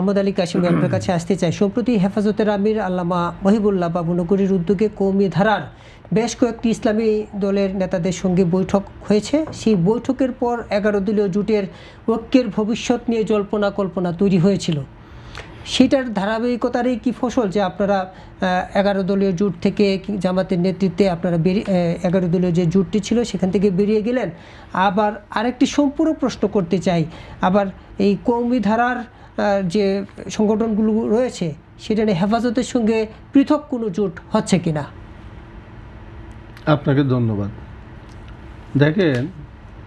মোহাম্মদ আলী কাশিম আপনার কাছে আসতে চাই। সম্প্রতি হেফাজতের আমির আল্লামা মহিবুল্লাহ বাবুনগরীর উদ্যোগে কওমি ধারার বেশ কয়েকটি ইসলামী দলের নেতাদের সঙ্গে বৈঠক হয়েছে। সেই বৈঠকের পর 11 দলীয় জোটের ঐক্যের ভবিষ্যৎ নিয়ে জল্পনা কল্পনা তৈরি হয়েছিল। সেটার ধারাবাহিকতারই কি ফসল যে আপনারা 11 দলীয় জোট থেকে জামাতের নেতৃত্বে আপনারা 11 দলীয় যে জোটটি ছিল সেখান থেকে বেরিয়ে গেলেন? আবার আরেকটি সম্পূর্ণ প্রশ্ন করতে চাই, আবার এই কওমি ধারার যে সংগঠনগুলো রয়েছে সেটা নিয়ে হেফাজতের সঙ্গে পৃথক কোনো জোট হচ্ছে কিনা? আপনাকে ধন্যবাদ। দেখেন,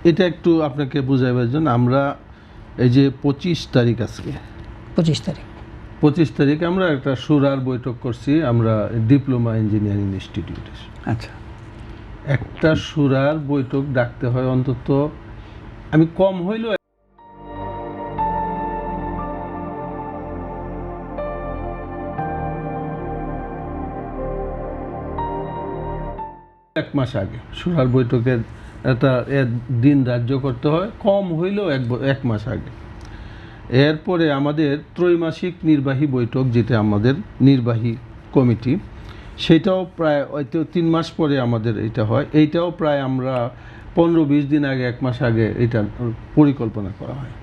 এটা একটু আপনাকে বুঝাইবার জন্য আমরা এই যে 25 তারিখ, আজকে 25 তারিখে আমরা একটা সুরার বৈঠক করছি আমরা ডিপ্লোমা ইঞ্জিনিয়ারিং ইনস্টিটিউটে। আচ্ছা, একটা সুরার বৈঠক ডাকতে হয় অন্তত আমি কম হইলেও এক মাস আগে সুরার বৈঠকের একটা দিন ধার্য করতে হয়, কম হইলেও এক মাস আগে। এরপরে আমাদের ত্রৈমাসিক নির্বাহী বৈঠক, যেটা আমাদের নির্বাহী কমিটি, সেটাও প্রায় হয়তো 3 মাস পরে আমাদের এটা হয়। এইটাও প্রায় আমরা 15-20 দিন আগে, 1 মাস আগে এটা পরিকল্পনা করা হয়।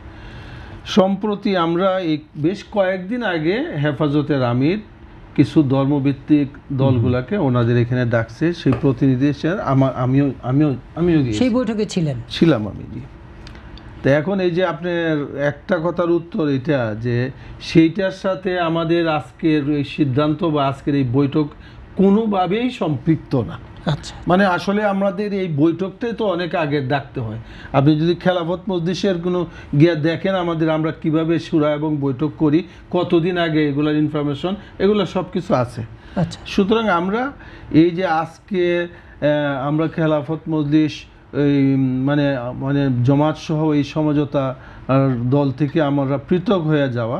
সম্প্রতি আমরা এই বেশ কয়েকদিন আগে হেফাজতের আমির কিছু ধর্মভিত্তিক দলগুলোকে ওনাদের এখানে ডাকছে, সেই প্রতিনিধি আমিও সেই বৈঠকে ছিলাম আমি। জি। তো এখন এই যে আপনার একটা কথার উত্তর এটা যে সেইটার সাথে আমাদের আজকের এই সিদ্ধান্ত বা আজকের এই বৈঠক কোনোভাবেই সম্পৃক্ত না। আচ্ছা, মানে আসলে আমাদের এই বৈঠকটাই তো অনেক আগে ডাকতে হয়। আপনি যদি খেলাফত মজলিসের কোনো গিয়া দেখেন আমরা কিভাবে শুরা এবং বৈঠক করি, কতদিন আগে এগুলোর ইনফরমেশন, এগুলো সব কিছু আছে। আচ্ছা, সুতরাং আমরা এই যে আজকে আমরা খেলাফত মজলিস এই মানে জমাত সহ এই সমঝোতা দল থেকে আমরা পৃথক হয়ে যাওয়া,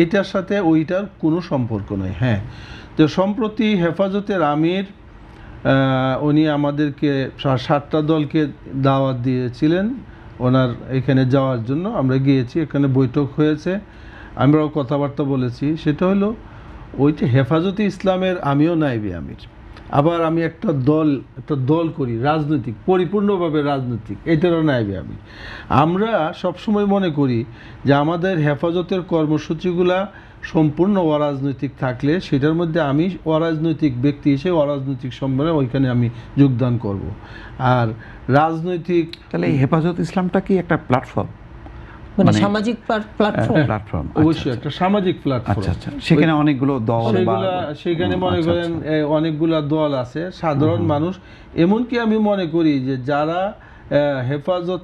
এটার সাথে ওইটার কোনো সম্পর্ক নেই। হ্যাঁ, তো সম্প্রতি হেফাজতের আমির উনি আমাদেরকে 7টা দলকে দাওয়াত দিয়েছিলেন ওনার এখানে যাওয়ার জন্য। আমরা গিয়েছি, এখানে বৈঠক হয়েছে, আমরাও কথাবার্তা বলেছি। সেটা হলো ওইটা হেফাজতে ইসলামের আমিও নায়েবে আমির, আবার আমি একটা দল করি রাজনৈতিক, পরিপূর্ণভাবে রাজনৈতিক, এটারও নায়েবে আমির। আমরা সবসময় মনে করি যে আমাদের হেফাজতের কর্মসূচিগুলা সম্পূর্ণ অরাজনৈতিক থাকলে সেটার মধ্যে আমি অরাজনৈতিক ব্যক্তি হিসেবে অরাজনৈতিক সম্মেলনে ওইখানে আমি যোগদান করব। আর রাজনৈতিক, তাহলে এই হেফাজত ইসলামটা কি একটা প্ল্যাটফর্ম, মানে সামাজিক প্ল্যাটফর্ম? অবশ্যই একটা সামাজিক প্ল্যাটফর্ম। আচ্ছা, সেখানে অনেকগুলো দল, সেখানে মনে করেন অনেকগুলো দল আছে, সাধারণ মানুষ। এমনকি আমি মনে করি যে যারা হেফাজত,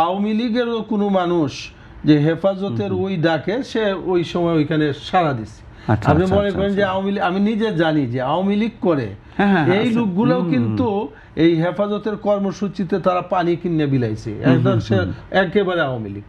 আওয়ামী লীগেরও কোনো মানুষ যে হেফাজতের ওই ডাকে সে ওই সময় ওইখানে সাড়া দিচ্ছে। আপনি মনে করেন যে আওয়ামী লীগ, আমি নিজে জানি যে আওয়ামী লীগ করে এই লোকগুলোও কিন্তু এই হেফাজতের কর্মসূচিতে তারা পানি কিনে বিলাইছে, একদম সে একেবারে আওয়ামী লীগ।